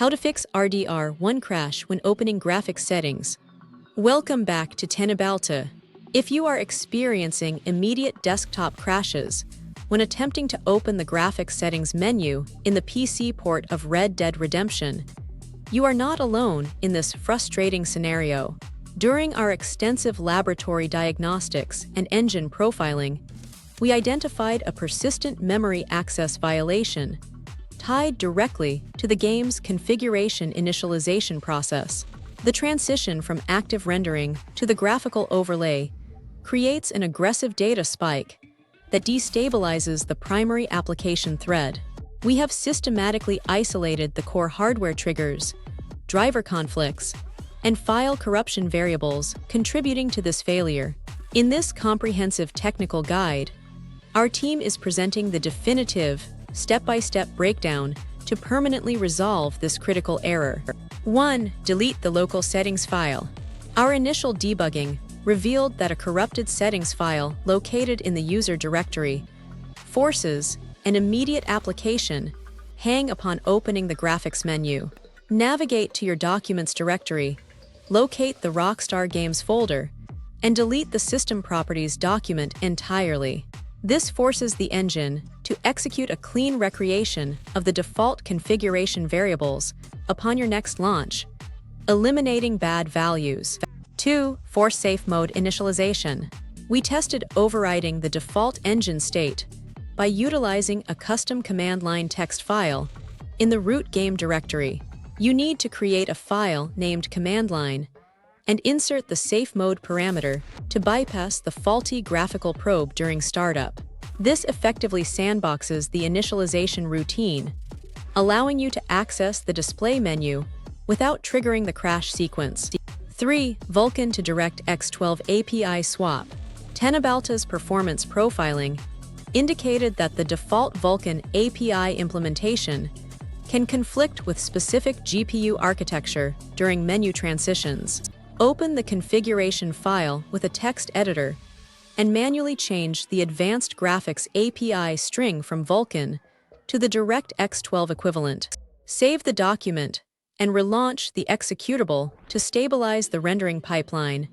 How to fix RDR1 crash when opening graphics settings. Welcome back to Teknobalta. If you are experiencing immediate desktop crashes when attempting to open the graphics settings menu in the PC port of Red Dead Redemption, you are not alone in this frustrating scenario. During our extensive laboratory diagnostics and engine profiling, we identified a persistent memory access violation tied directly to the game's configuration initialization process. The transition from active rendering to the graphical overlay creates an aggressive data spike that destabilizes the primary application thread. We have systematically isolated the core hardware triggers, driver conflicts, and file corruption variables contributing to this failure. In this comprehensive technical guide, our team is presenting the definitive, step-by-step breakdown to permanently resolve this critical error. 1. Delete the local settings file. Our initial debugging revealed that a corrupted settings file located in the user directory forces an immediate application hang upon opening the graphics menu. Navigate to your Documents directory, locate the Rockstar Games folder, and delete the System Properties document entirely. This forces the engine to execute a clean recreation of the default configuration variables upon your next launch, eliminating bad values. 2. Force safe mode initialization. We tested overriding the default engine state by utilizing a custom command line text file in the root game directory. You need to create a file named command line and insert the safe mode parameter to bypass the faulty graphical probe during startup. This effectively sandboxes the initialization routine, allowing you to access the display menu without triggering the crash sequence. 3. Vulkan to DirectX 12 API swap. Teknobalta's performance profiling indicated that the default Vulkan API implementation can conflict with specific GPU architecture during menu transitions. Open the configuration file with a text editor and manually change the Advanced Graphics API string from Vulkan to the DirectX 12 equivalent. Save the document and relaunch the executable to stabilize the rendering pipeline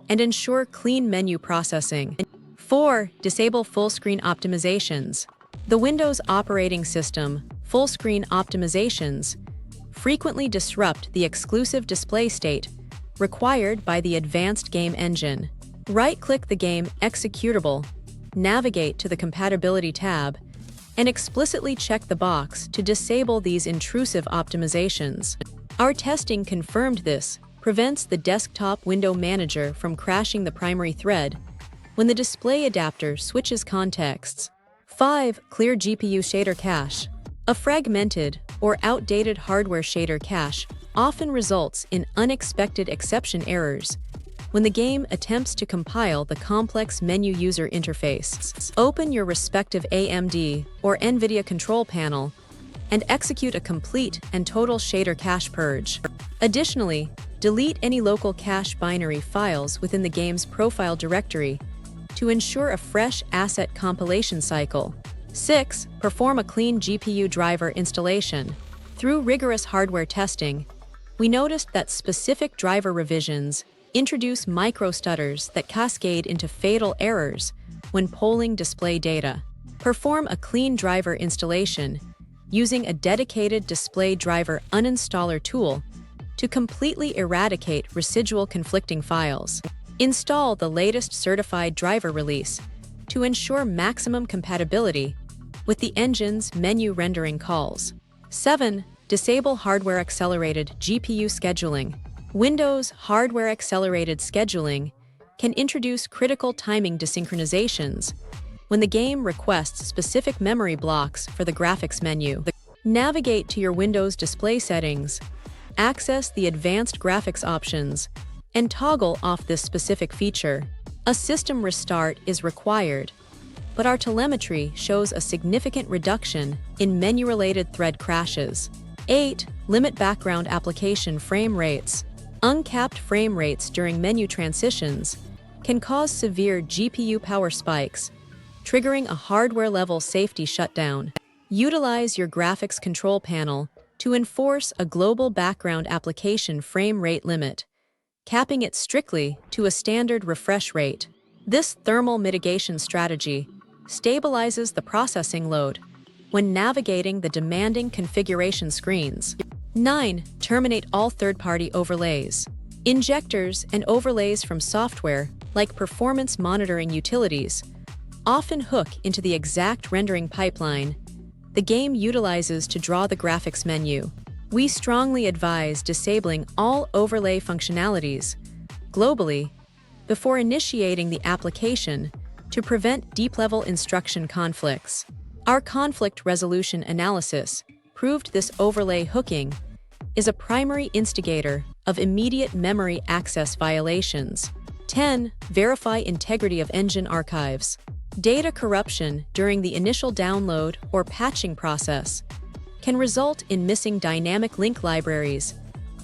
and ensure clean menu processing. 4. Disable full-screen optimizations. The Windows operating system full-screen optimizations frequently disrupt the exclusive display state required by the advanced game engine. Right-click the game executable, navigate to the Compatibility tab, and explicitly check the box to disable these intrusive optimizations. Our testing confirmed this prevents the desktop window manager from crashing the primary thread when the display adapter switches contexts. 5. Clear GPU shader cache. A fragmented or outdated hardware shader cache often results in unexpected exception errors when the game attempts to compile the complex menu user interface. Open your respective AMD or NVIDIA control panel and execute a complete and total shader cache purge. Additionally, delete any local cache binary files within the game's profile directory to ensure a fresh asset compilation cycle. 6. Perform a clean GPU driver installation. Through rigorous hardware testing, we noticed that specific driver revisions introduce micro-stutters that cascade into fatal errors when polling display data. Perform a clean driver installation using a dedicated display driver uninstaller tool to completely eradicate residual conflicting files. Install the latest certified driver release to ensure maximum compatibility with the engine's menu rendering calls. 7. Disable hardware-accelerated GPU scheduling. Windows hardware-accelerated scheduling can introduce critical timing desynchronizations when the game requests specific memory blocks for the graphics menu. Navigate to your Windows display settings, access the advanced graphics options, and toggle off this specific feature. A system restart is required, but our telemetry shows a significant reduction in menu-related thread crashes. 8. Limit background application frame rates. Uncapped frame rates during menu transitions can cause severe GPU power spikes, triggering a hardware-level safety shutdown. Utilize your graphics control panel to to enforce a global background application frame rate limit, capping it strictly to a standard refresh rate. This thermal mitigation strategy stabilizes the processing load when navigating the demanding configuration screens. 9. Terminate all third-party overlays. Injectors and overlays from software, like performance monitoring utilities, often hook into the exact rendering pipeline the game utilizes to draw the graphics menu. We strongly advise disabling all overlay functionalities globally before initiating the application to prevent deep-level instruction conflicts. Our conflict resolution analysis proved this overlay hooking is a primary instigator of immediate memory access violations. 10. Verify integrity of engine archives. Data corruption during the initial download or patching process can result in missing dynamic link libraries,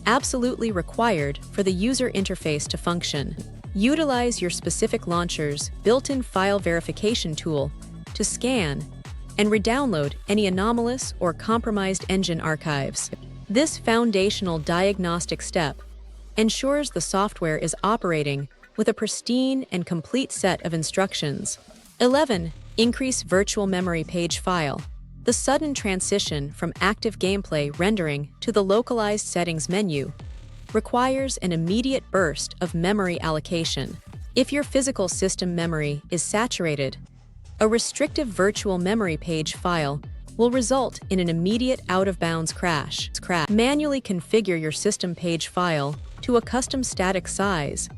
absolutely required for the user interface to function. Utilize your specific launcher's built-in file verification tool to scan and redownload any anomalous or compromised engine archives. This foundational diagnostic step ensures the software is operating with a pristine and complete set of instructions. 11. Increase virtual memory page file. The sudden transition from active gameplay rendering to the localized settings menu requires an immediate burst of memory allocation. If your physical system memory is saturated, a restrictive virtual memory page file will result in an immediate out-of-bounds crash. Manually configure your system page file to a custom static size,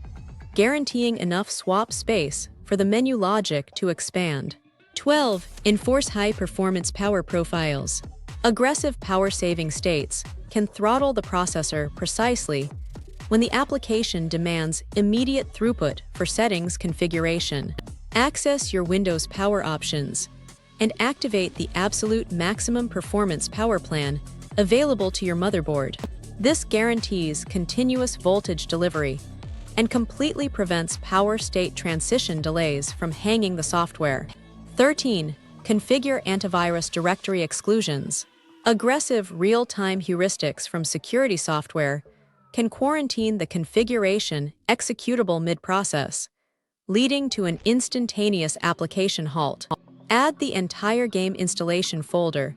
guaranteeing enough swap space for the menu logic to expand. 12. Enforce high-performance power profiles. Aggressive power-saving states can throttle the processor precisely when the application demands immediate throughput for settings configuration. Access your Windows power options and activate the absolute maximum performance power plan available to your motherboard. This guarantees continuous voltage delivery and completely prevents power state transition delays from hanging the software. 13. Configure antivirus directory exclusions. Aggressive real-time heuristics from security software can quarantine the configuration executable mid-process, leading to an instantaneous application halt. Add the entire game installation folder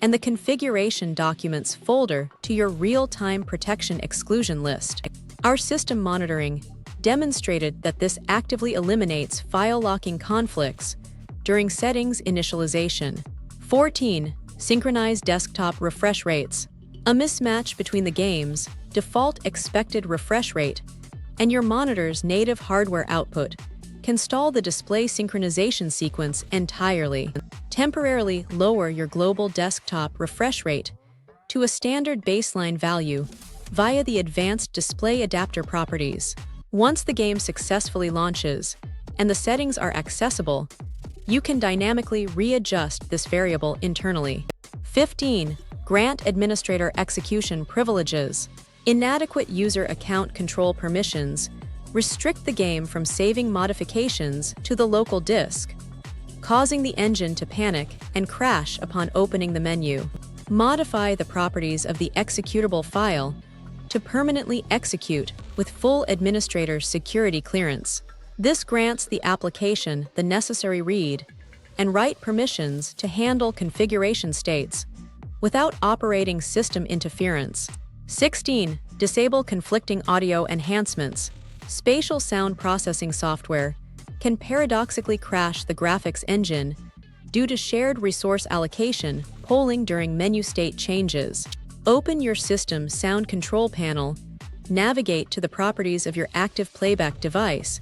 and the configuration documents folder to your real-time protection exclusion list. Our system monitoring demonstrated that this actively eliminates file locking conflicts during settings initialization. 14. Synchronize desktop refresh rates. A mismatch between the game's default expected refresh rate and your monitor's native hardware output can stall the display synchronization sequence entirely. Temporarily lower your global desktop refresh rate to a standard baseline value via the advanced display adapter properties. Once the game successfully launches and the settings are accessible, you can dynamically readjust this variable internally. 15. Grant administrator execution privileges. Inadequate user account control permissions restrict the game from saving modifications to the local disk, causing the engine to panic and crash upon opening the menu. Modify the properties of the executable file to permanently execute with full administrator security clearance. This grants the application the necessary read and write permissions to handle configuration states without operating system interference. 16. Disable conflicting audio enhancements. Spatial sound processing software can paradoxically crash the graphics engine due to shared resource allocation polling during menu state changes. Open your system sound control panel, navigate to the properties of your active playback device,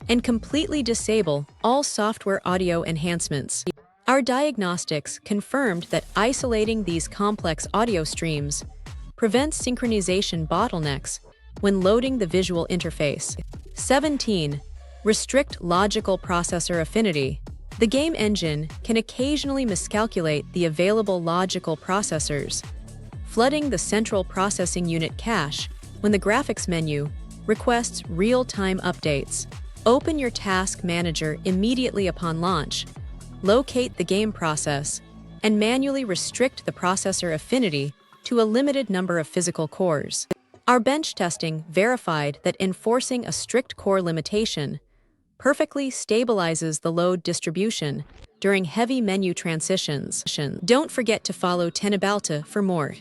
and completely disable all software audio enhancements. Our diagnostics confirmed that isolating these complex audio streams prevents synchronization bottlenecks when loading the visual interface. 17. Restrict logical processor affinity. The game engine can occasionally miscalculate the available logical processors, flooding the central processing unit cache when the graphics menu requests real-time updates. Open your task manager immediately upon launch, locate the game process, and manually restrict the processor affinity to a limited number of physical cores. Our bench testing verified that enforcing a strict core limitation perfectly stabilizes the load distribution during heavy menu transitions. Don't forget to follow Teknobalta for more.